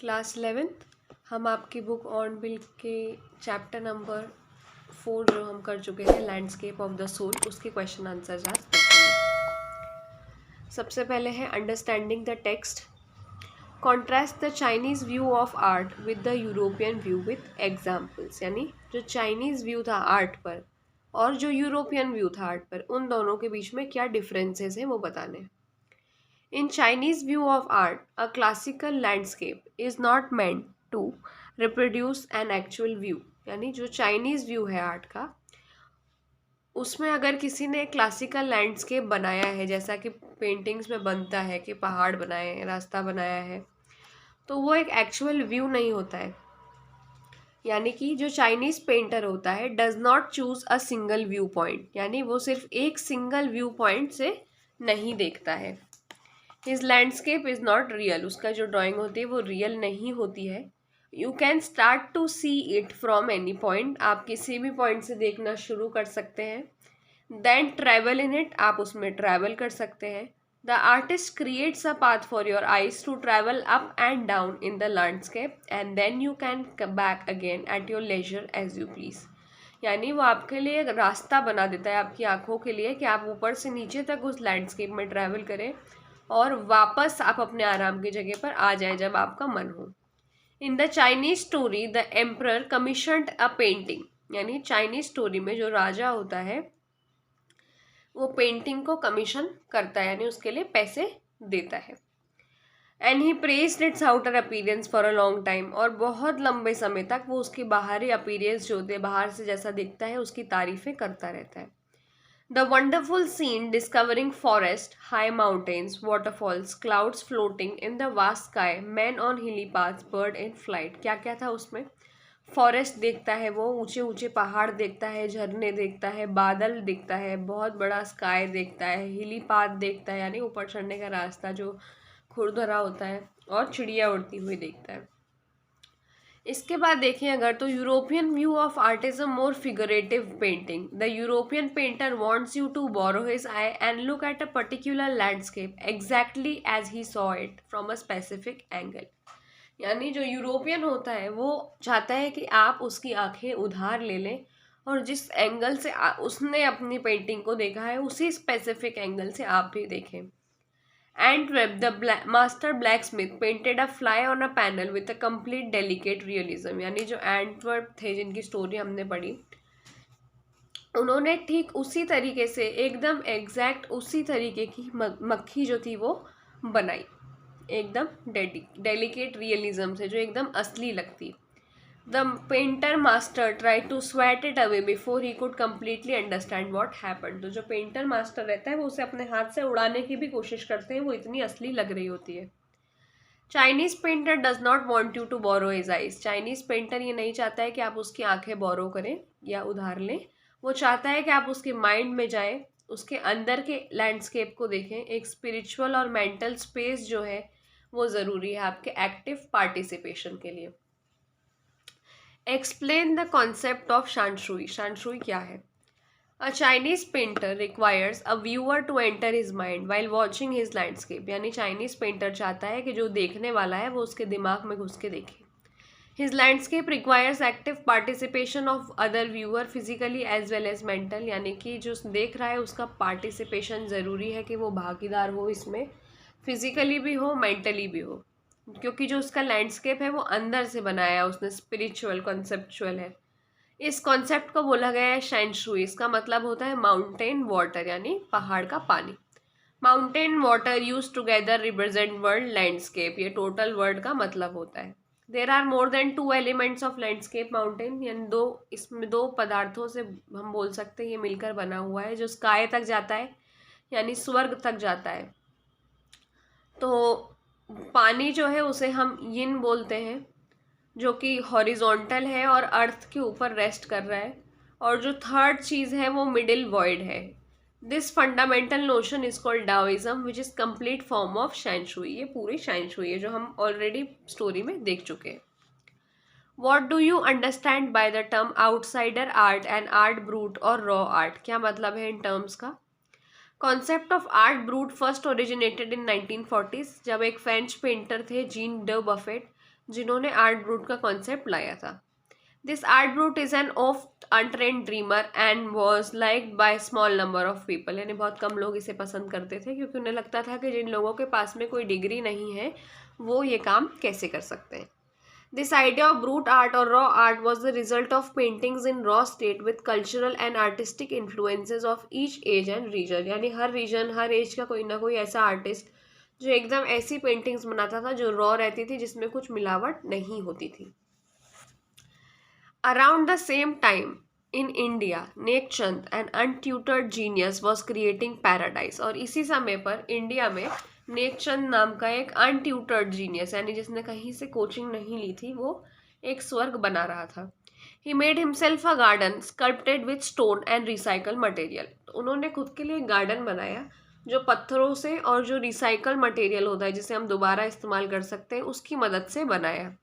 Class 11th हम आपकी book on bill के चैप्टर नंबर 4 जो हम कर चुके हैं लैंडस्केप ऑफ द सोल, उसके क्वेश्चन आंसर आज देखेंगे। सबसे पहले है understanding the text. Contrast the Chinese view of art with the European view with examples. यानी जो चाइनीज़ व्यू था आर्ट पर और जो यूरोपियन व्यू था आर्ट पर, उन दोनों के बीच में क्या डिफरेंसेस हैं वो बताने हैं। In Chinese view of art, a classical landscape is not meant to reproduce an actual view। यानी जो चाइनीज़ व्यू है आर्ट का, उसमें अगर किसी ने क्लासिकल लैंडस्केप बनाया है, जैसा कि पेंटिंग्स में बनता है कि पहाड़ बनाए हैं, रास्ता बनाया है, तो वो एक एक्चुअल व्यू नहीं होता है। यानी कि जो चाइनीज़ पेंटर होता है does not choose a single view point, यानी वो सिर्फ एक सिंगल व्यू पॉइंट से नहीं देखता है। His landscape is not real, उसका जो ड्राइंग होती है वो रियल नहीं होती है। You can start to see it from any point, आप किसी भी पॉइंट से देखना शुरू कर सकते हैं। देन ट्रैवल इन इट, आप उसमें ट्रैवल कर सकते हैं। The artist creates a path for your eyes to travel up and down in the landscape and then you can come back again at your leisure as you please. यानी वो आपके लिए एक रास्ता बना देता है आपकी आंखों के लिए कि आप ऊपर से नीचे तक उस लैंडस्केप में ट्रैवल करें और वापस आप अपने आराम की जगह पर आ जाए जब आपका मन हो। In the Chinese story the emperor commissioned a painting. यानी चाइनीज स्टोरी में जो राजा होता है वो पेंटिंग को कमीशन करता है, यानी उसके लिए पैसे देता है। And he praised it's outer appearance for a long time, और बहुत लंबे समय तक वो उसकी बाहरी अपीयरेंस जो होते हैं, बाहर से जैसा दिखता है, उसकी तारीफें करता रहता है। The wonderful scene discovering forest, high mountains, waterfalls, clouds floating in the vast sky, men on hilly paths, bird in flight। क्या क्या था उसमें? फॉरेस्ट देखता है, वो ऊंचे ऊंचे पहाड़ देखता है, झरने देखता है, बादल देखता है, बहुत बड़ा स्काई देखता है, हिली पाथ देखता है यानी ऊपर चढ़ने का रास्ता जो खुरदरा होता है, और चिड़िया उड़ती हुई देखता है। इसके बाद देखें अगर तो European view of art is a more figurative painting. The European painter wants you to borrow his eye and look at a particular landscape exactly as he saw it from a specific angle. यानी जो European होता है वो चाहता है कि आप उसकी आंखें उधार ले लें और जिस एंगल से उसने अपनी पेंटिंग को देखा है उसी स्पेसिफिक एंगल से आप भी देखें। Antwerp, the master blacksmith painted a fly on a panel with a complete delicate realism। यानी जो एंटवर्प थे जिनकी स्टोरी हमने पढ़ी, उन्होंने ठीक उसी तरीके से एकदम एग्जैक्ट उसी तरीके की मक्खी जो थी वो बनाई, एकदम डेलिकेट रियलिज्म से, जो एकदम असली लगती। The painter master tried to swat it away before he could completely understand what happened। तो जो पेंटर मास्टर रहता है वो उसे अपने हाथ से उड़ाने की भी कोशिश करते हैं, वो इतनी असली लग रही होती है। Chinese painter does not want you to borrow his eyes. Chinese painter ये नहीं चाहता है कि आप उसकी आंखें बोरो करें या उधार लें, वो चाहता है कि आप उसके माइंड में जाएं, उसके अंदर के लैंडस्केप को देखें। एक स्पिरिचुअल और मेंटल स्पेस जो है वो ज़रूरी है आपके एक्टिव पार्टिसिपेशन के लिए। Explain the concept of shan shui. Shan shui क्या है? A Chinese painter requires a viewer to enter his mind while watching his landscape. यानी चाइनीज पेंटर चाहता है कि जो देखने वाला है वो उसके दिमाग में घुस के देखे। His landscape requires active participation of other viewer physically as well as mental. यानी कि जो देख रहा है उसका पार्टिसिपेशन ज़रूरी है कि वो भागीदार हो इसमें, फिजिकली भी हो मेंटली भी हो, क्योंकि जो उसका लैंडस्केप है वो अंदर से बनाया है उसने, स्पिरिचुअल कॉन्सेप्चुअल है। इस कॉन्सेप्ट को बोला गया है शैनशुई। इसका मतलब होता है माउंटेन वाटर, यानी पहाड़ का पानी। Mountain water use together represent world landscape, ये टोटल वर्ड का मतलब होता है। There are more than 2 elements of landscape mountain, यानी इसमें 2 पदार्थों से हम बोल सकते हैं ये मिलकर बना हुआ है, जो स्काई तक जाता है यानी स्वर्ग तक जाता है। तो पानी जो है उसे हम यिन बोलते हैं, जो कि हॉरिजॉन्टल है और अर्थ के ऊपर रेस्ट कर रहा है, और जो थर्ड चीज़ है वो मिडिल वॉइड है। This fundamental notion is called Daoism which is complete form of shan shui. ये पूरी शैनशुई है जो हम ऑलरेडी स्टोरी में देख चुके हैं। What do you understand by the term outsider art and art brute और रॉ आर्ट? क्या मतलब है इन टर्म्स का? Concept of art brute first originated in 1940s, जब एक फ्रेंच पेंटर थे जीन ड बफेट, जिन्होंने आर्ट ब्रूट का कॉन्सेप्ट लाया था। This art brute is an oft untrained dreamer and was liked by small number of people, यानी बहुत कम लोग इसे पसंद करते थे क्योंकि उन्हें लगता था कि जिन लोगों के पास में कोई डिग्री नहीं है वो ये काम कैसे कर सकते हैं। This idea of brute art or raw art was the result of paintings in raw state with cultural and artistic influences of each age and region, यानी हर रीजन हर एज का कोई ना कोई ऐसा आर्टिस्ट जो एकदम ऐसी पेंटिंग्स बनाता था जो रॉ रहती थी, जिसमें कुछ मिलावट नहीं होती थी। Around the same time in India, neck Chand an untutored genius was creating paradise, और इसी समय पर इंडिया में नेक चंद नाम का एक अनट्यूटर्ड जीनियस, यानी जिसने कहीं से कोचिंग नहीं ली थी, वो एक स्वर्ग बना रहा था। He made himself a garden sculpted with stone and recycle material, तो उन्होंने खुद के लिए एक गार्डन बनाया जो पत्थरों से और जो रिसाइकल मटेरियल होता है जिसे हम दोबारा इस्तेमाल कर सकते हैं उसकी मदद से बनाया।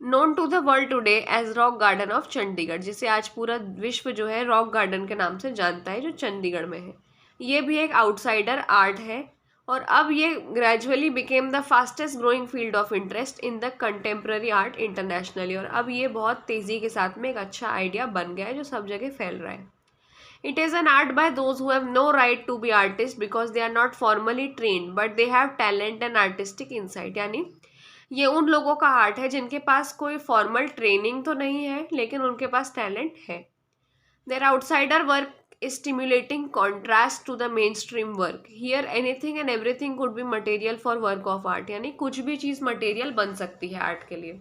Known to the world today as rock garden of Chandigarh, जिसे आज पूरा विश्व जो है रॉक गार्डन के नाम से जानता है, जो चंडीगढ़ में है। ये भी एक आउटसाइडर आर्ट है और अब ये gradually became the fastest growing field of interest in the contemporary art internationally, और अब ये बहुत तेज़ी के साथ में एक अच्छा आइडिया बन गया है जो सब जगह फैल रहा है। It is an art by those who have no right to be artist because they are not formally trained but they have talent and artistic insight, यानी ये उन लोगों का आर्ट है जिनके पास कोई फॉर्मल ट्रेनिंग तो नहीं है लेकिन उनके पास टैलेंट है। Their outsider work is stimulating contrast to the mainstream work. Here anything and everything could be material for work of art, यानी कुछ भी चीज़ मटेरियल बन सकती है आर्ट के लिए।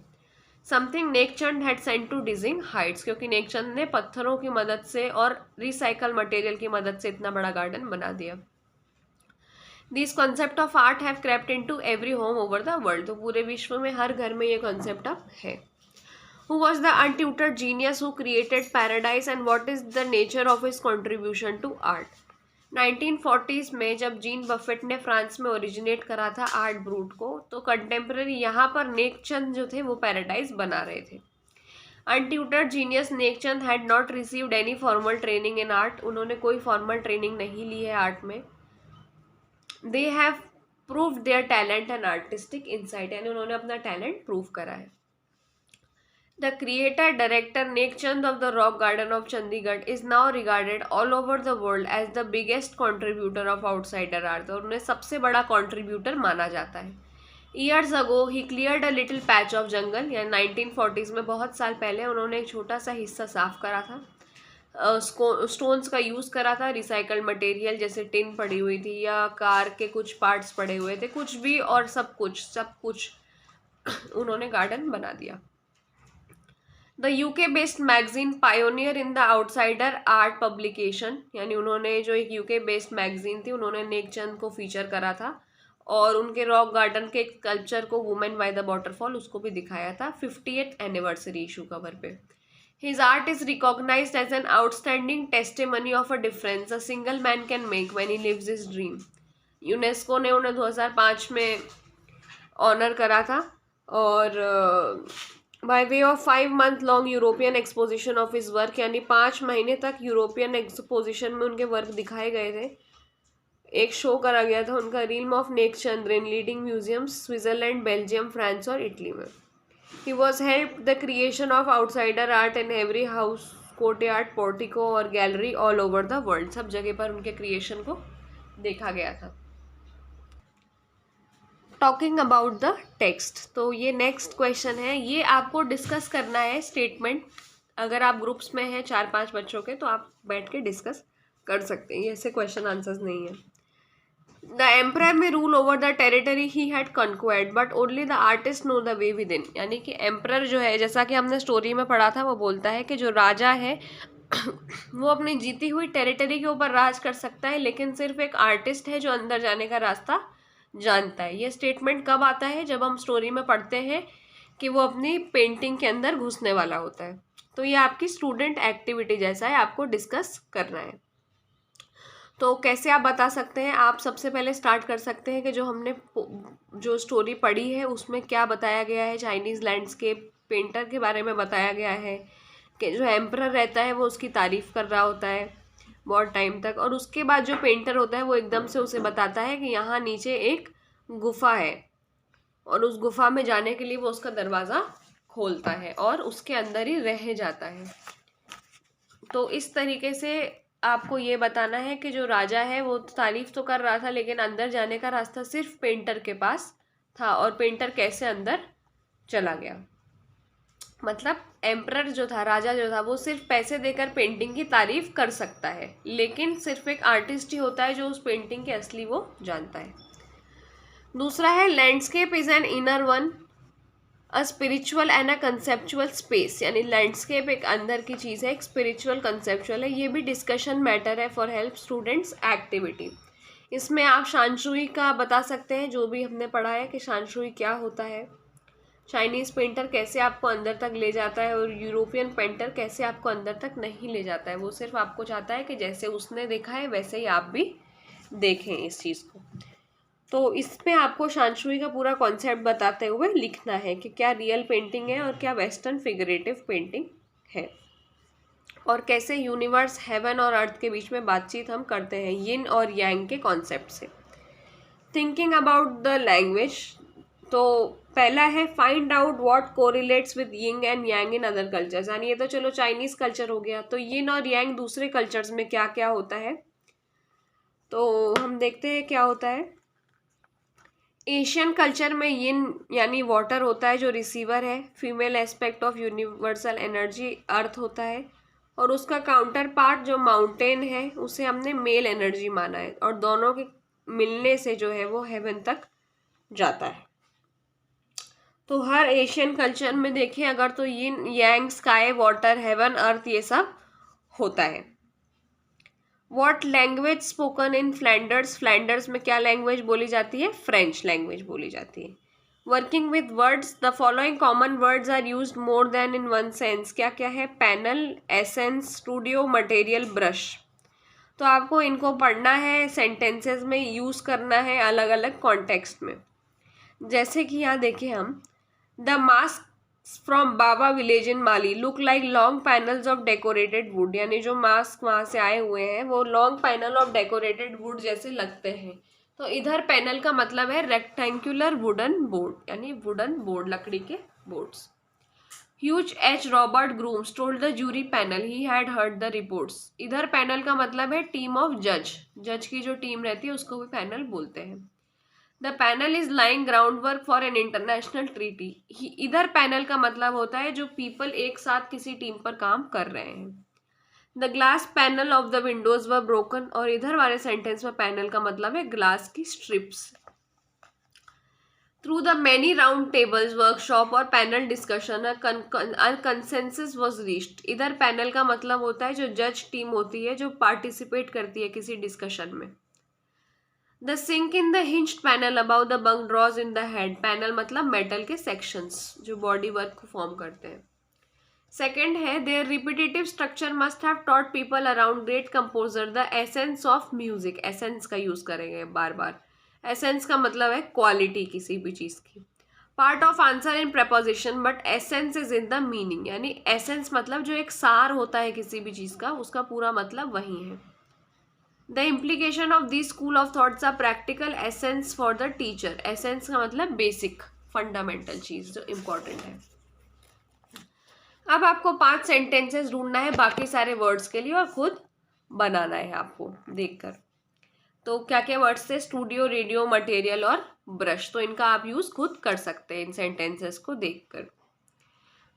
Something Nek Chand had sent to dizzying heights, क्योंकि नेकचंद ने पत्थरों की मदद से और रिसाइकल मटेरियल की मदद से इतना बड़ा गार्डन बना दिया। These concept of art have crept into every home over the world, तो पूरे विश्व में हर घर में ये कॉन्सेप्ट अब है। Who was the untutored genius who created paradise and what is the nature of his contribution to art? 1940s में जब जीन बफेट ने फ्रांस में ओरिजिनेट करा था आर्ट ब्रूट को, तो कंटेम्प्रेरी यहाँ पर नेकचंद जो थे वो पैराडाइज बना रहे थे। Untutored genius Nek Chand had not received any formal training in art, उन्होंने कोई फॉर्मल ट्रेनिंग नहीं ली है आर्ट में। They have proved their talent and artistic insight, यानी उन्होंने अपना टैलेंट प्रूव करा है। The creator director Nek Chand of the Rock Garden of Chandigarh is now regarded all over the world as the biggest contributor of outsider art, और उन्हें सबसे बड़ा contributor माना जाता है। Years ago he cleared a little patch of jungle, या 1940s में बहुत साल पहले उन्होंने एक छोटा सा हिस्सा साफ करा था। स्टोन्स का यूज़ करा था, रिसाइकल्ड मटेरियल जैसे टिन पड़ी हुई थी या कार के कुछ पार्ट्स पड़े हुए थे, कुछ भी और सब कुछ उन्होंने गार्डन बना दिया। The UK based magazine pioneer in the outsider art publication, यानी उन्होंने जो एक यूके बेस्ड मैगजीन थी उन्होंने नेकचंद को फीचर करा था और उनके रॉक गार्डन के स्कल्पचर को वुमेन बाय द वाटरफॉल उसको भी दिखाया था 50th एनिवर्सरी इशू कवर पे। His art is recognized as an outstanding testimony of a difference a single man can make when he lives his dream. UNESCO ने उन्हें 2005 में honour करा था और by way of 5 month long European exposition of his work, यानी 5 महीने तक European exposition में उनके वर्क दिखाए गए थे। एक शो करा गया था उनका realm of Nek Chand in leading museums Switzerland, Belgium, France और इटली में। He was help the creation of outsider art in every house, courtyard, portico और gallery all over the world, सब जगह पर उनके क्रिएशन को देखा गया था। टॉकिंग अबाउट द टेक्स्ट, तो ये नेक्स्ट क्वेश्चन है, ये आपको डिस्कस करना है स्टेटमेंट। अगर आप ग्रुप्स में हैं 4-5 बच्चों के तो आप बैठ के डिस्कस कर सकते हैं, ये ऐसे क्वेश्चन आंसर्स नहीं है। The emperor may rule over the territory he had conquered but only the artist know the way within, यानी कि एम्परर जो है, जैसा कि हमने स्टोरी में पढ़ा था, वो बोलता है कि जो राजा है वो अपनी जीती हुई टेरिटरी के ऊपर राज कर सकता है लेकिन सिर्फ एक आर्टिस्ट है जो अंदर जाने का रास्ता जानता है। ये स्टेटमेंट कब आता है? जब हम स्टोरी में पढ़ते हैं कि वो अपनी पेंटिंग के अंदर घुसने वाला होता है। तो ये आपकी स्टूडेंट एक्टिविटी जैसा है, आपको डिस्कस करना है। तो कैसे आप बता सकते हैं? आप सबसे पहले स्टार्ट कर सकते हैं कि जो हमने जो स्टोरी पढ़ी है उसमें क्या बताया गया है। चाइनीज़ लैंडस्केप पेंटर के बारे में बताया गया है कि जो एम्परर रहता है वो उसकी तारीफ़ कर रहा होता है बहुत टाइम तक, और उसके बाद जो पेंटर होता है वो एकदम से उसे बताता है कि यहाँ नीचे एक गुफा है और उस गुफा में जाने के लिए वो उसका दरवाज़ा खोलता है और उसके अंदर ही रह जाता है। तो इस तरीके से आपको ये बताना है कि जो राजा है वो तारीफ तो कर रहा था, लेकिन अंदर जाने का रास्ता सिर्फ पेंटर के पास था, और पेंटर कैसे अंदर चला गया। मतलब एम्परर जो था, राजा जो था, वो सिर्फ पैसे देकर पेंटिंग की तारीफ कर सकता है, लेकिन सिर्फ एक आर्टिस्ट ही होता है जो उस पेंटिंग के असली वो जानता है। दूसरा है landscape is an inner one, a spiritual and a conceptual space, यानी लैंडस्केप एक अंदर की चीज़ है, एक स्पिरिचुअल कंसेप्चुअल है। ये भी डिस्कशन मैटर है फॉर हेल्प स्टूडेंट्स एक्टिविटी। इसमें आप शानशुई का बता सकते हैं, जो भी हमने पढ़ा है कि शानशुई क्या होता है, चाइनीज़ पेंटर कैसे आपको अंदर तक ले जाता है, और यूरोपियन पेंटर कैसे आपको अंदर तक नहीं ले जाता है। वो सिर्फ आपको चाहता है कि जैसे उसने देखा है वैसे ही आप भी देखें इस चीज़ को। तो इसमें आपको शानशुई का पूरा कॉन्सेप्ट बताते हुए लिखना है कि क्या रियल पेंटिंग है और क्या वेस्टर्न फिगरेटिव पेंटिंग है, और कैसे यूनिवर्स, हेवन और अर्थ के बीच में बातचीत हम करते हैं यिन और यांग के कॉन्सेप्ट से। थिंकिंग अबाउट द लैंग्वेज, तो पहला है find out what correlates with yin and yang in other cultures, यानी ये तो चलो चाइनीज़ कल्चर हो गया, तो यिन और यांग दूसरे कल्चर्स में क्या क्या होता है, तो हम देखते हैं क्या होता है। एशियन कल्चर में यिन यानी वाटर होता है जो रिसीवर है, female aspect of universal energy अर्थ होता है, और उसका काउंटर पार्ट जो माउंटेन है उसे हमने मेल एनर्जी माना है, और दोनों के मिलने से जो है वो हेवन तक जाता है। तो हर एशियन कल्चर में देखें अगर तो यिन यांग, स्काई, वाटर, हेवन, अर्थ, ये सब होता है। What language spoken in Flanders, Flanders में क्या लैंग्वेज बोली जाती है, फ्रेंच लैंग्वेज बोली जाती है। Working with words, the following common words are used more than in one sense, क्या क्या है, panel, essence, studio, material, brush. तो आपको इनको पढ़ना है, सेंटेंसेस में यूज़ करना है अलग अलग कॉन्टेक्स्ट में। जैसे कि यहाँ देखें हम, the mask from Baba village in Mali look like long panels of decorated wood, यानी जो मास्क वहाँ से आए हुए हैं वो long panel of decorated wood जैसे लगते हैं। तो इधर पैनल का मतलब है रेक्टेंगुलर वुडन बोर्ड, यानी वुडन बोर्ड, लकड़ी के boards. Hugh H Robert Grooms told the jury panel he had heard the reports, इधर पैनल का मतलब है टीम ऑफ जज, जज की जो टीम रहती है उसको भी पैनल बोलते हैं। The panel is lying ground work for an international treaty, इधर पैनल का मतलब होता है जो पीपल एक साथ किसी टीम पर काम कर रहे हैं। The glass panel of the Windows were broken, और इधर वाले सेंटेंस में पैनल का मतलब है ग्लास की strips. Through the many round tables, workshop और panel discussion consensus was reached, इधर पैनल का मतलब होता है जो जज टीम होती है जो पार्टिसिपेट करती है किसी डिस्कशन में। The sink in the hinged panel above the bunk drawers in the head, panel मतलब मेटल के सेक्शंस जो बॉडी वर्क को फॉर्म करते हैं। सेकेंड है their repetitive structure must have taught people around great composer the essence of music, essence का use करेंगे बार बार। एसेंस का मतलब है क्वालिटी किसी भी चीज की। Part of answer in preposition but essence is in the meaning, यानी एसेंस मतलब जो एक सार होता है किसी भी चीज का, उसका पूरा मतलब वही है। The implication of this school of thoughts are practical essence for the teacher, essence का मतलब बेसिक फंडामेंटल चीज जो इम्पोर्टेंट है। अब आपको 5 सेंटेंसेस ढूंढना है बाकी सारे वर्ड्स के लिए और खुद बनाना है आपको देखकर। तो क्या क्या वर्ड्स थे, स्टूडियो, रेडियो, मटेरियल और ब्रश, तो इनका आप यूज खुद कर सकते हैं इन सेंटेंसेस को देखकर।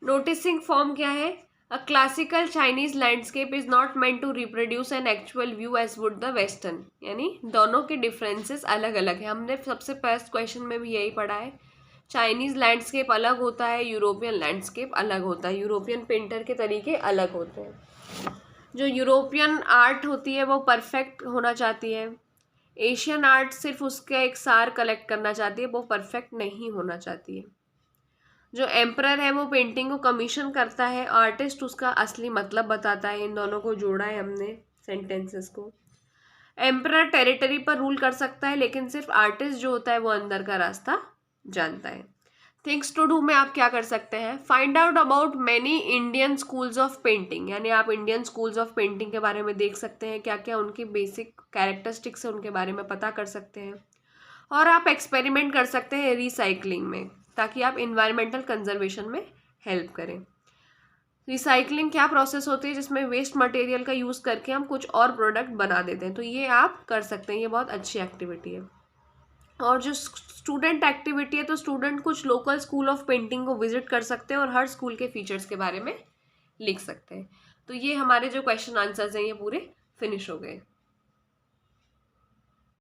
नोटिसिंग फॉर्म क्या है, A classical Chinese landscape is not meant to reproduce an actual view as would the western, यानी दोनों के डिफरेंसेस अलग अलग है। हमने सबसे फर्स्ट क्वेश्चन में भी यही पढ़ा है, चाइनीज़ लैंडस्केप अलग होता है, यूरोपियन लैंडस्केप अलग होता है, यूरोपियन पेंटर के तरीके अलग होते हैं। जो यूरोपियन आर्ट होती है वो परफेक्ट होना चाहती है, एशियन आर्ट सिर्फ उसका एक सार कलेक्ट करना चाहती है, वो परफेक्ट नहीं होना चाहती है। जो एम्परर है वो पेंटिंग को कमीशन करता है, आर्टिस्ट उसका असली मतलब बताता है। इन दोनों को जोड़ा है हमने सेंटेंसेस को। एम्परर टेरिटरी पर रूल कर सकता है लेकिन सिर्फ आर्टिस्ट जो होता है वो अंदर का रास्ता जानता है। थिंग्स टू डू में आप क्या कर सकते हैं, find out about many Indian schools of painting, यानी आप इंडियन स्कूल्स ऑफ पेंटिंग के बारे में देख सकते हैं, क्या क्या उनकी बेसिक कैरेक्टरिस्टिक्स है उनके बारे में पता कर सकते हैं। और आप एक्सपेरिमेंट कर सकते हैं रिसाइकलिंग में, ताकि आप इन्वायरमेंटल कंजर्वेशन में हेल्प करें। रिसाइकलिंग क्या प्रोसेस होती है, जिसमें वेस्ट मटेरियल का यूज़ करके हम कुछ और प्रोडक्ट बना देते हैं, तो ये आप कर सकते हैं, ये बहुत अच्छी एक्टिविटी है। और जो स्टूडेंट एक्टिविटी है, तो स्टूडेंट कुछ लोकल स्कूल ऑफ पेंटिंग को विजिट कर सकते हैं और हर स्कूल के फीचर्स के बारे में लिख सकते हैं। तो ये हमारे जो क्वेश्चन आंसर्स हैं ये पूरे फिनिश हो गए।